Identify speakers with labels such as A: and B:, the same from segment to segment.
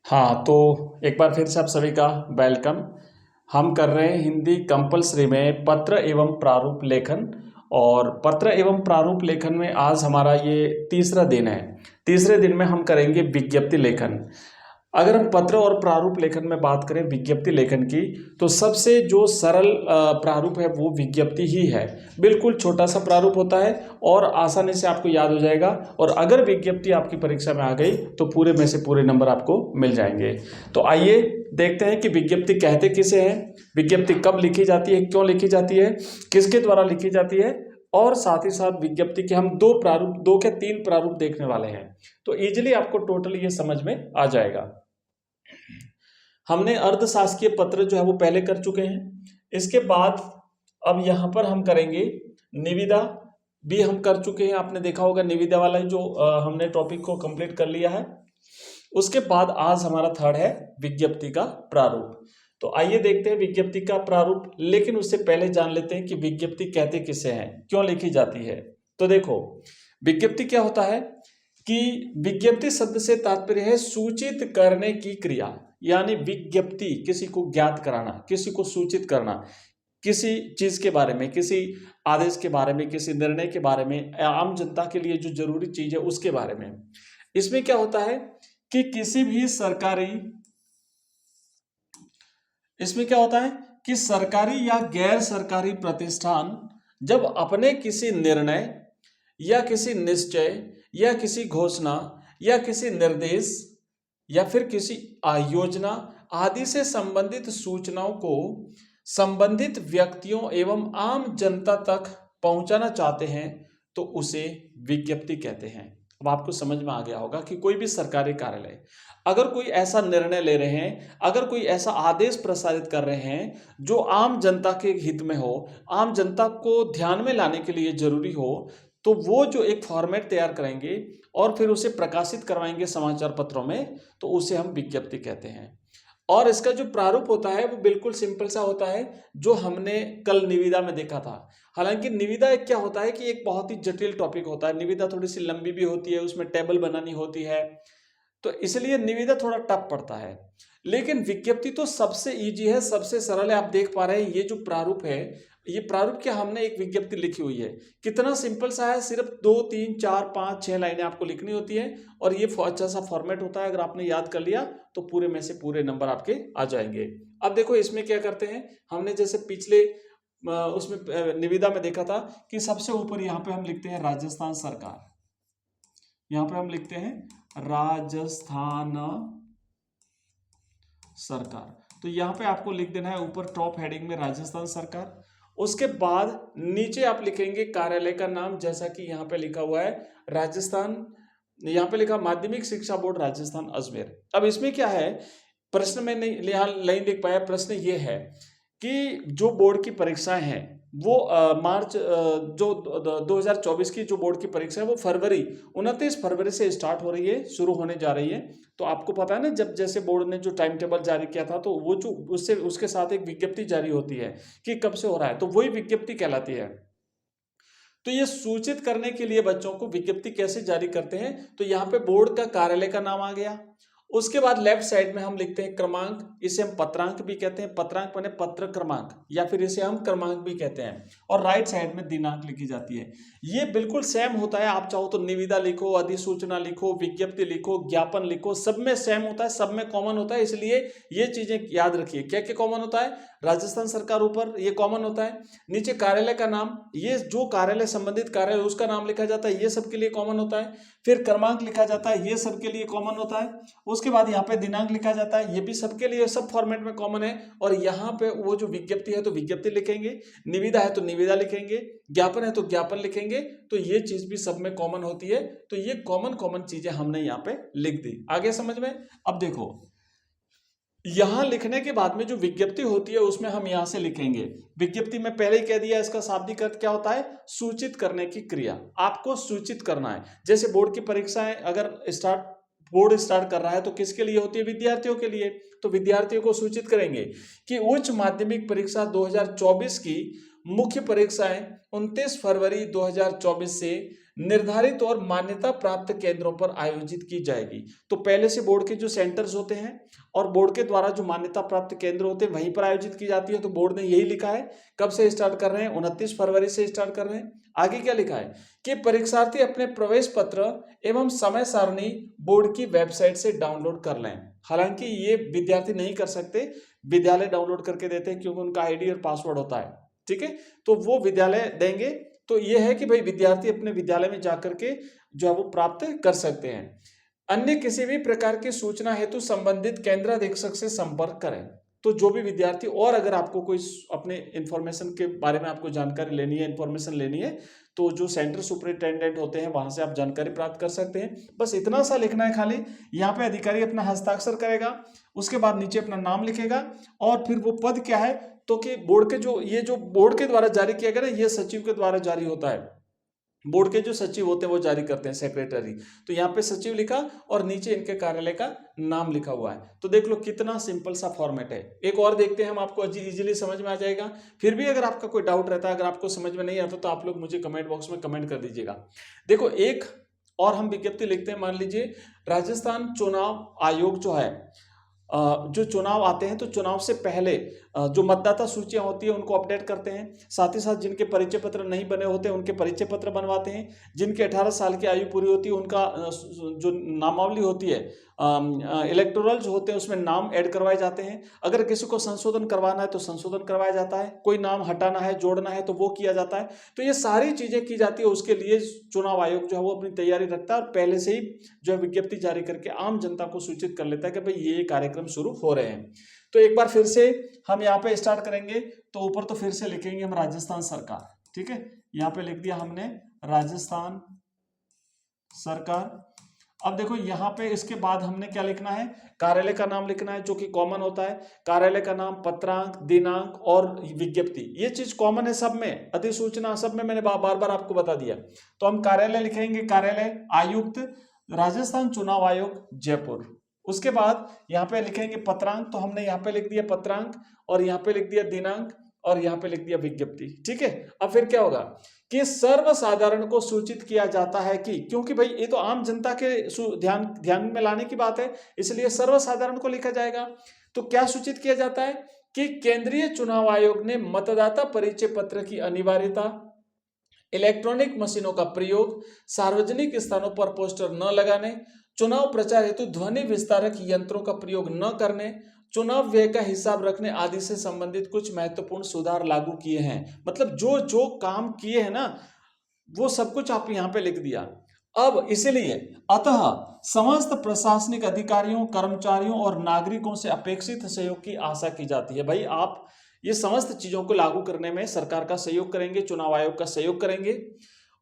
A: हाँ, तो एक बार फिर से आप सभी का वेलकम। हम कर रहे हैं हिंदी कंपलसरी में पत्र एवं प्रारूप लेखन। और पत्र एवं प्रारूप लेखन में आज हमारा ये तीसरा दिन है। तीसरे दिन में हम करेंगे विज्ञप्ति लेखन। अगर हम पत्र और प्रारूप लेखन में बात करें विज्ञप्ति लेखन की, तो सबसे जो सरल प्रारूप है वो विज्ञप्ति ही है। बिल्कुल छोटा सा प्रारूप होता है और आसानी से आपको याद हो जाएगा। और अगर विज्ञप्ति आपकी परीक्षा में आ गई तो पूरे में से पूरे नंबर आपको मिल जाएंगे। तो आइए देखते हैं कि विज्ञप्ति कहते किसे हैं, विज्ञप्ति कब लिखी जाती है, क्यों लिखी जाती है, किसके द्वारा लिखी जाती है, और साथ ही साथ विज्ञप्ति के हम दो के तीन प्रारूप देखने वाले हैं। तो इजीली आपको टोटल ये समझ में आ जाएगा। हमने अर्धशासकीय पत्र जो है वो पहले कर चुके हैं। इसके बाद अब यहाँ पर हम करेंगे निविदा भी हम कर चुके हैं। आपने देखा होगा निविदा वाला जो हमने टॉपिक को कंप्लीट कर लिया है। उसके बाद आज हमारा थर्ड है विज्ञप्ति का प्रारूप। तो आइए देखते हैं विज्ञप्ति का प्रारूप, लेकिन उससे पहले जान लेते हैं कि विज्ञप्ति कहते किसे हैं, क्यों लिखी जाती है। तो देखो, विज्ञप्ति क्या होता है कि विज्ञप्ति शब्द से तात्पर्य है सूचित करने की क्रिया। यानी विज्ञप्ति किसी को ज्ञात कराना, किसी को सूचित करना, किसी चीज के बारे में, किसी आदेश के बारे में, किसी निर्णय के बारे में, आम जनता के लिए जो जरूरी चीज है उसके बारे में। इसमें क्या होता है कि किसी भी इसमें क्या होता है कि सरकारी या गैर सरकारी प्रतिष्ठान जब अपने किसी निर्णय या किसी निश्चय या किसी घोषणा या किसी निर्देश या फिर किसी योजना आदि से संबंधित सूचनाओं को संबंधित व्यक्तियों एवं आम जनता तक पहुंचाना चाहते हैं तो उसे विज्ञप्ति कहते हैं। अब आपको समझ में आ गया होगा कि कोई भी सरकारी कार्यालय अगर कोई ऐसा निर्णय ले रहे हैं, अगर कोई ऐसा आदेश प्रसारित कर रहे हैं जो आम जनता के हित में हो, आम जनता को ध्यान में लाने के लिए जरूरी हो, तो वो जो एक फॉर्मेट तैयार करेंगे और फिर उसे प्रकाशित करवाएंगे समाचार पत्रों में, तो उसे हम विज्ञप्ति कहते हैं। और इसका जो प्रारूप होता है वो बिल्कुल सिंपल सा होता है, जो हमने कल निविदा में देखा था। हालांकि निविदा एक क्या होता है कि एक बहुत ही जटिल टॉपिक होता है। निविदा थोड़ी सी लंबी भी होती है, उसमें टेबल बनानी होती है, तो इसलिए निविदा थोड़ा टफ पड़ता है। लेकिन विज्ञप्ति तो सबसे इजी है, सबसे सरल है। आप देख पा रहे हैं ये जो प्रारूप है, ये प्रारूप क्या हमने एक विज्ञप्ति लिखी हुई है। कितना सिंपल सा है, सिर्फ 2 3 4 5 6 लाइनें आपको लिखनी होती है और ये अच्छा सा फॉर्मेट होता है। अगर आपने याद कर लिया तो पूरे में से पूरे नंबर आपके आ जाएंगे। अब देखो इसमें क्या करते हैं, हमने जैसे पिछले उसमें निविदा में देखा था कि सबसे ऊपर यहाँ पे हम लिखते हैं राजस्थान सरकार। यहाँ पे हम लिखते हैं राजस्थान सरकार। तो यहाँ पे आपको लिख देना है ऊपर टॉप हेडिंग में राजस्थान सरकार। उसके बाद नीचे आप लिखेंगे कार्यालय का नाम, जैसा कि यहाँ पे लिखा हुआ है राजस्थान, यहाँ पे लिखा माध्यमिक शिक्षा बोर्ड राजस्थान अजमेर। अब इसमें क्या है, प्रश्न में नहीं लिख पाया। प्रश्न ये है कि जो बोर्ड की परीक्षाएं हैं वो मार्च जो 2024 की जो बोर्ड की परीक्षा है वो 29 फरवरी से स्टार्ट हो रही है, शुरू होने जा रही है। तो आपको पता है ना, जब जैसे बोर्ड ने जो टाइम टेबल जारी किया था तो वो जो उससे उसके साथ एक विज्ञप्ति जारी होती है कि कब से हो रहा है, तो वही विज्ञप्ति कहलाती है। तो ये सूचित करने के लिए बच्चों को विज्ञप्ति कैसे जारी करते हैं, तो यहाँ पे बोर्ड का कार्यालय का नाम आ गया। उसके बाद लेफ्ट साइड में हम लिखते हैं क्रमांक, इसे हम पत्रांक भी कहते हैं। पत्रांक माने पत्र क्रमांक, या फिर इसे हम क्रमांक भी कहते हैं। और राइट साइड में दिनांक लिखी जाती है। ये बिल्कुल सेम होता है। आप चाहो तो निविदा लिखो, अधिसूचना लिखो, विज्ञप्ति लिखो, ज्ञापन लिखो, सब में सेम होता है, सब में कॉमन होता है। इसलिए ये चीजें याद रखिए। क्या क्या कॉमन होता है, राजस्थान सरकार ऊपर ये कॉमन होता है, नीचे कार्यालय का नाम, ये जो कार्यालय संबंधित कार्यालय उसका नाम लिखा जाता है, ये सबके लिए कॉमन होता है। फिर क्रमांक लिखा जाता है, ये सबके लिए कॉमन होता है। उसके बाद यहाँ पे दिनांक लिखा जाता है, ये भी सबके लिए सब फॉर्मेट में कॉमन है। और यहाँ पे वो जो विज्ञप्ति है तो विज्ञप्ति लिखेंगे, निविदा है तो निविदा लिखेंगे, ज्ञापन है तो ज्ञापन लिखेंगे। तो ये चीज भी सब में कॉमन होती है। तो ये कॉमन चीजें हमने यहाँ पे लिख दी। आगे समझ में। अब देखो, यहां लिखने के बाद में जो विज्ञप्ति होती है उसमें हम यहां से लिखेंगे। विज्ञप्ति में पहले ही कह दिया, इसका शाब्दिक अर्थ क्या होता है, सूचित करने की क्रिया। आपको सूचित करना है। जैसे बोर्ड की परीक्षाएं अगर बोर्ड स्टार्ट कर रहा है तो किसके लिए होती है, विद्यार्थियों के लिए। तो विद्यार्थियों को सूचित करेंगे कि उच्च माध्यमिक परीक्षा 2024 की मुख्य परीक्षाएं 29 फरवरी 2024 से निर्धारित और मान्यता प्राप्त केंद्रों पर आयोजित की जाएगी। तो पहले से बोर्ड के जो सेंटर्स होते हैं और बोर्ड के द्वारा जो मान्यता प्राप्त केंद्र होते हैं वहीं पर आयोजित की जाती है। तो बोर्ड ने यही लिखा है। कब से स्टार्ट कर रहे हैं? 29 फरवरी से स्टार्ट कर रहे हैं। आगे क्या लिखा है कि परीक्षार्थी अपने प्रवेश पत्र एवं समय सारणी बोर्ड की वेबसाइट से डाउनलोड कर लें। हालांकि ये विद्यार्थी नहीं कर सकते, विद्यालय डाउनलोड करके देते हैं क्योंकि उनका आईडी और पासवर्ड होता है। ठीक है, तो वो विद्यालय देंगे। तो ये है कि भाई विद्यार्थी अपने विद्यालय में जाकर के जो है वो प्राप्त कर सकते हैं। अन्य किसी भी प्रकार की सूचना हेतु संबंधित केंद्राधीक्षक से संपर्क करें। तो जो भी विद्यार्थी, और अगर आपको कोई अपने इंफॉर्मेशन के बारे में आपको जानकारी लेनी है, इंफॉर्मेशन लेनी है, तो जो सेंटर सुपरिटेंडेंट होते हैं वहां से आप जानकारी प्राप्त कर सकते हैं। बस इतना सा लिखना है खाली। यहाँ पे अधिकारी अपना हस्ताक्षर करेगा, उसके बाद नीचे अपना नाम लिखेगा और फिर वो पद क्या है, तो कि बोर्ड के जो बोर्ड के द्वारा जारी किया गया ना, ये सचिव के द्वारा जारी होता है। बोर्ड के जो सचिव होते हैं वो जारी करते हैं, सेक्रेटरी। तो यहाँ पे सचिव लिखा और नीचे इनके कार्यालय का नाम लिखा हुआ है। तो देख लो कितना सिंपल सा फॉर्मेट है। एक और देखते हैं हम, आपको इजीली समझ में आ जाएगा। फिर भी अगर आपका कोई डाउट रहता है, अगर आपको समझ में नहीं आता तो आप लोग मुझे कमेंट बॉक्स में कमेंट कर दीजिएगा। देखो एक और हम विज्ञप्ति लिखते हैं। मान लीजिए राजस्थान चुनाव आयोग जो है, जो चुनाव आते हैं तो चुनाव से पहले जो मतदाता सूचियां होती है उनको अपडेट करते हैं। साथ ही साथ जिनके परिचय पत्र नहीं बने होते उनके परिचय पत्र बनवाते हैं। जिनके 18 साल की आयु पूरी होती है उनका जो नामावली होती है, इलेक्टोरल जो होते हैं उसमें नाम ऐड करवाए जाते हैं। अगर किसी को संशोधन करवाना है तो संशोधन करवाया जाता है, कोई नाम हटाना है जोड़ना है तो वो किया जाता है। तो ये सारी चीजें की जाती है। उसके लिए चुनाव आयोग जो है वो अपनी तैयारी रखता है और पहले से ही जो है विज्ञप्ति जारी करके आम जनता को सूचित कर लेता है कि भाई ये कार्यक्रम शुरू हो रहे हैं। तो एक बार फिर से हम यहाँ पे स्टार्ट करेंगे। तो ऊपर तो फिर से लिखेंगे हम राजस्थान सरकार। ठीक है, यहाँ पे लिख दिया हमने राजस्थान सरकार। अब देखो यहाँ पे इसके बाद हमने क्या लिखना है, कार्यालय का नाम लिखना है जो कि कॉमन होता है। कार्यालय का नाम, पत्रांक, दिनांक और विज्ञप्ति, ये चीज कॉमन है सब में। अधिसूचना सब में मैंने बार बार आपको बता दिया। तो हम कार्यालय लिखेंगे, कार्यालय आयुक्त राजस्थान चुनाव आयोग जयपुर। उसके बाद यहाँ पे लिखेंगे पत्रांक, तो हमने यहाँ पे लिख दिया पत्रांक और यहाँ पे लिख दिया दिनांक और यहाँ पे लिख दिया विज्ञप्ति। ठीक है, अब फिर क्या होगा कि सर्वसाधारण को सूचित किया जाता है कि, क्योंकि भाई ये तो आम जनता के ध्यान में लाने की बात है, इसलिए सर्वसाधारण को लिखा जाएगा। तो क्या सूचित किया जाता है कि केंद्रीय चुनाव आयोग ने मतदाता परिचय पत्र की अनिवार्यता, इलेक्ट्रॉनिक मशीनों का प्रयोग, सार्वजनिक स्थानों पर पोस्टर न लगाने, चुनाव प्रचार हेतु ध्वनि विस्तारक यंत्रों का प्रयोग न करने, चुनाव व्यय का हिसाब रखने आदि से संबंधित कुछ महत्वपूर्ण सुधार लागू किए हैं। मतलब जो जो काम किए हैं ना वो सब कुछ आप यहाँ पे लिख दिया। अब इसलिए अतः समस्त प्रशासनिक अधिकारियों, कर्मचारियों और नागरिकों से अपेक्षित सहयोग की आशा की जाती है। भाई आप ये समस्त चीजों को लागू करने में सरकार का सहयोग करेंगे, चुनाव आयोग का सहयोग करेंगे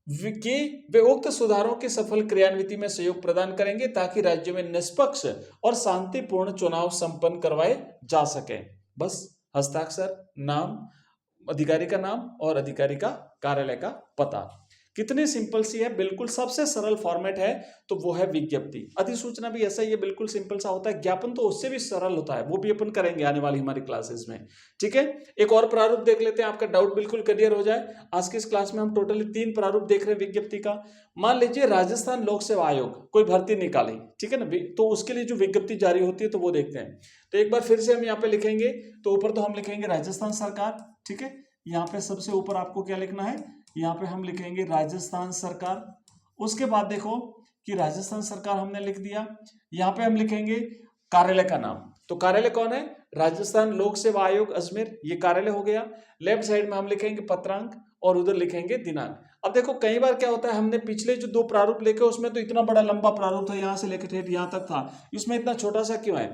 A: कि वे उक्त सुधारों की सफल क्रियान्विति में सहयोग प्रदान करेंगे ताकि राज्य में निष्पक्ष और शांतिपूर्ण चुनाव संपन्न करवाए जा सके। बस हस्ताक्षर, नाम, अधिकारी का नाम और अधिकारी का कार्यालय का पता। कितनी सिंपल सी है, बिल्कुल सबसे सरल फॉर्मेट है तो वो है विज्ञप्ति। अधिसूचना भी ऐसा ही है, बिल्कुल सिंपल सा होता है। ज्ञापन तो उससे भी सरल होता है, वो भी अपन करेंगे आने वाली हमारी क्लासेस में। ठीक है, एक और प्रारूप देख लेते हैं, आपका डाउट बिल्कुल क्लियर हो जाए। आज की इस क्लास में हम टोटली 3 प्रारूप देख रहे हैं विज्ञप्ति का। मान लीजिए राजस्थान लोक सेवा आयोग कोई भर्ती निकाली, ठीक है ना, तो उसके लिए जो विज्ञप्ति जारी होती है तो वो देखते हैं। तो एक बार फिर से हम यहाँ पे लिखेंगे, तो ऊपर तो हम लिखेंगे राजस्थान सरकार। ठीक है, यहाँ पे सबसे ऊपर आपको क्या लिखना है, यहाँ पे हम लिखेंगे राजस्थान सरकार। उसके बाद देखो कि राजस्थान सरकार हमने लिख दिया। यहाँ पे हम लिखेंगे कार्यालय का नाम। तो कार्यालय कौन है, राजस्थान लोक सेवा आयोग अजमेर, ये कार्यालय हो गया। लेफ्ट साइड में हम लिखेंगे पत्रांक और उधर लिखेंगे दिनांक। अब देखो कई बार क्या होता है, हमने पिछले जो 2 प्रारूप लेके उसमें तो इतना बड़ा लंबा प्रारूप था, यहाँ से लेके ठेठ यहाँ तक था, इसमें इतना छोटा सा क्यों है।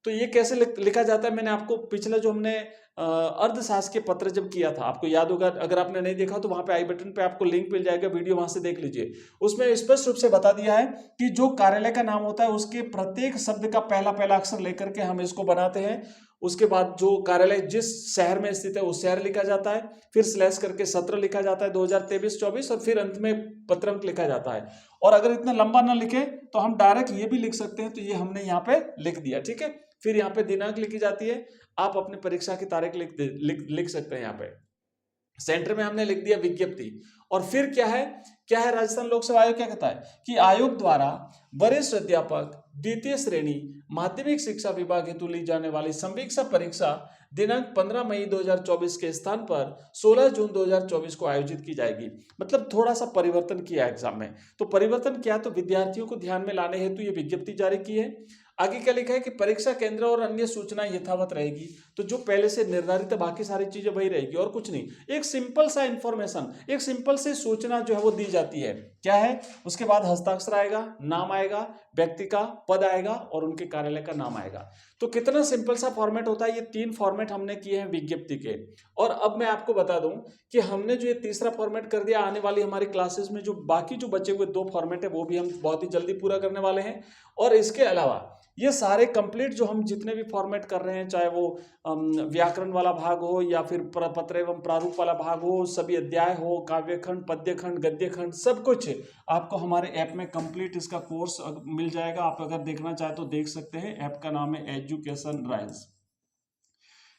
A: तो ये कैसे लिखा जाता है, मैंने आपको पिछला जो हमने अर्धशासकीय पत्र जब किया था, आपको याद होगा। अगर आपने नहीं देखा तो वहां पे आई बटन पे आपको लिंक मिल जाएगा, वीडियो वहां से देख लीजिए। उसमें स्पष्ट रूप से बता दिया है कि जो कार्यालय का नाम होता है उसके प्रत्येक शब्द का पहला अक्षर लेकर के हम इसको बनाते हैं। उसके बाद जो कार्यालय जिस शहर में स्थित है उस शहर लिखा जाता है, फिर स्लैश करके 17 लिखा जाता है, 2023-24, और फिर अंत में पत्रांक लिखा जाता है। और अगर इतना लंबा ना लिखे तो हम डायरेक्ट ये भी लिख सकते हैं, तो ये हमने यहाँ पे लिख दिया। ठीक है, फिर यहाँ पे दिनांक लिखी जाती है, आप अपने परीक्षा की तारीख लिख सकते हैं। यहाँ पे सेंटर में हमने लिख दिया विज्ञप्ति और फिर क्या है राजस्थान लोक सेवा आयोग क्या कहता है कि आयोग द्वारा वरिष्ठ अध्यापक द्वितीय श्रेणी माध्यमिक शिक्षा विभाग हेतु ली जाने वाली संवीक्षा परीक्षा दिनांक 15 मई 2024 के स्थान पर 16 जून 2024 को आयोजित की जाएगी। मतलब थोड़ा सा परिवर्तन किया एग्जाम में। तो परिवर्तन क्या, तो विद्यार्थियों को ध्यान में लाने हेतु ये विज्ञप्ति जारी की है। आगे क्या लिखा है कि परीक्षा केंद्र और अन्य सूचना यथावत रहेगी। तो जो पहले से निर्धारित है बाकी सारी चीजें वही रहेगी और कुछ नहीं। एक सिंपल सा इंफॉर्मेशन, एक सिंपल सी सूचना जो है वो दी जाती है। क्या है, उसके बाद हस्ताक्षर आएगा, नाम आएगा, व्यक्ति का पद आएगा और उनके कार्यालय का नाम आएगा। तो कितना सिंपल सा फॉर्मेट होता है। ये 3 फॉर्मेट हमने किए हैं विज्ञप्ति के। और अब मैं आपको बता दूं कि हमने जो ये तीसरा फॉर्मेट कर दिया, आने वाली हमारी क्लासेस में जो बाकी जो बचे हुए 2 फॉर्मेट है वो भी हम बहुत ही जल्दी पूरा करने वाले हैं। और इसके अलावा ये सारे कंप्लीट जो हम जितने भी फॉर्मेट कर रहे हैं, चाहे वो व्याकरण वाला भाग हो या फिर पत्र एवं प्रारूप वाला भाग हो, सभी अध्याय हो, काव्यखंड, पद्यखंड, गद्यखंड, सब कुछ आपको हमारे ऐप में कंप्लीट इसका कोर्स मिल जाएगा। आप अगर देखना चाहे तो देख सकते हैं। ऐप का नाम है एजुकेशन राइज।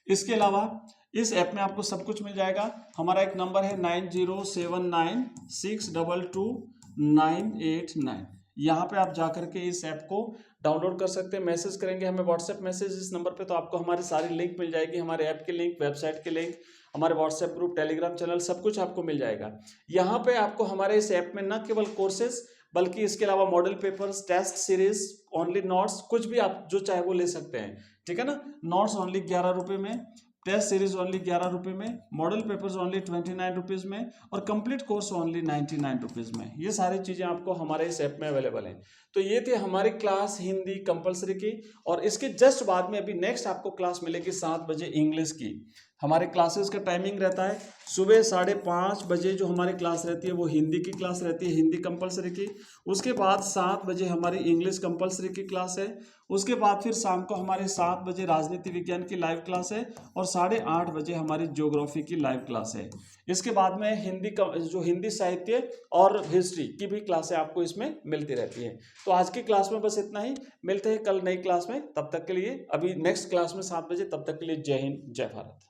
A: इसके अलावा इस ऐप में आपको सब कुछ मिल जाएगा। हमारा एक नंबर है 9079622989। यहाँ पे आप जाकर के इस ऐप को डाउनलोड कर सकते हैं। मैसेज करेंगे हमें व्हाट्सएप मैसेज इस नंबर पे, तो आपको हमारी सारी लिंक मिल जाएगी। हमारे ऐप की लिंक, वेबसाइट की लिंक, हमारे व्हाट्सएप ग्रुप, टेलीग्राम चैनल, सब कुछ आपको मिल जाएगा। यहाँ पे आपको हमारे इस ऐप में न केवल कोर्सेज बल्कि इसके अलावा model papers, test series, only notes, कुछ भी आप जो चाहे वो ले सकते हैं। ठीक है ना। नोट्स ओनली 11 रुपये में, टेस्ट सीरीज ओनली 11 रुपये में, मॉडल पेपर्स ओनली 29 रुपीज़ में और कंप्लीट कोर्स ओनली 99 रुपीज़ में। ये सारी चीज़ें आपको हमारे इस ऐप में अवेलेबल हैं। तो ये थी हमारी क्लास हिंदी कंपलसरी की। और इसके जस्ट बाद में अभी नेक्स्ट आपको क्लास मिलेगी 7 बजे इंग्लिश की। हमारे क्लासेस का टाइमिंग रहता है सुबह 5:30 बजे जो हमारी क्लास रहती है वो हिंदी की क्लास रहती है, हिंदी कंपलसरी की। उसके बाद 7 बजे हमारी इंग्लिश कंपलसरी की क्लास है। उसके बाद फिर शाम को हमारे 7 बजे राजनीति विज्ञान की लाइव क्लास है और 8:30 बजे हमारी ज्योग्राफी की लाइव क्लास है। इसके बाद में हिंदी का जो हिंदी साहित्य और हिस्ट्री की भी क्लासें आपको इसमें मिलती रहती हैं। तो आज की क्लास में बस इतना ही। मिलते हैं कल नई क्लास में। तब तक के लिए, अभी नेक्स्ट क्लास में 7 बजे, तब तक के लिए जय हिंद, जय भारत।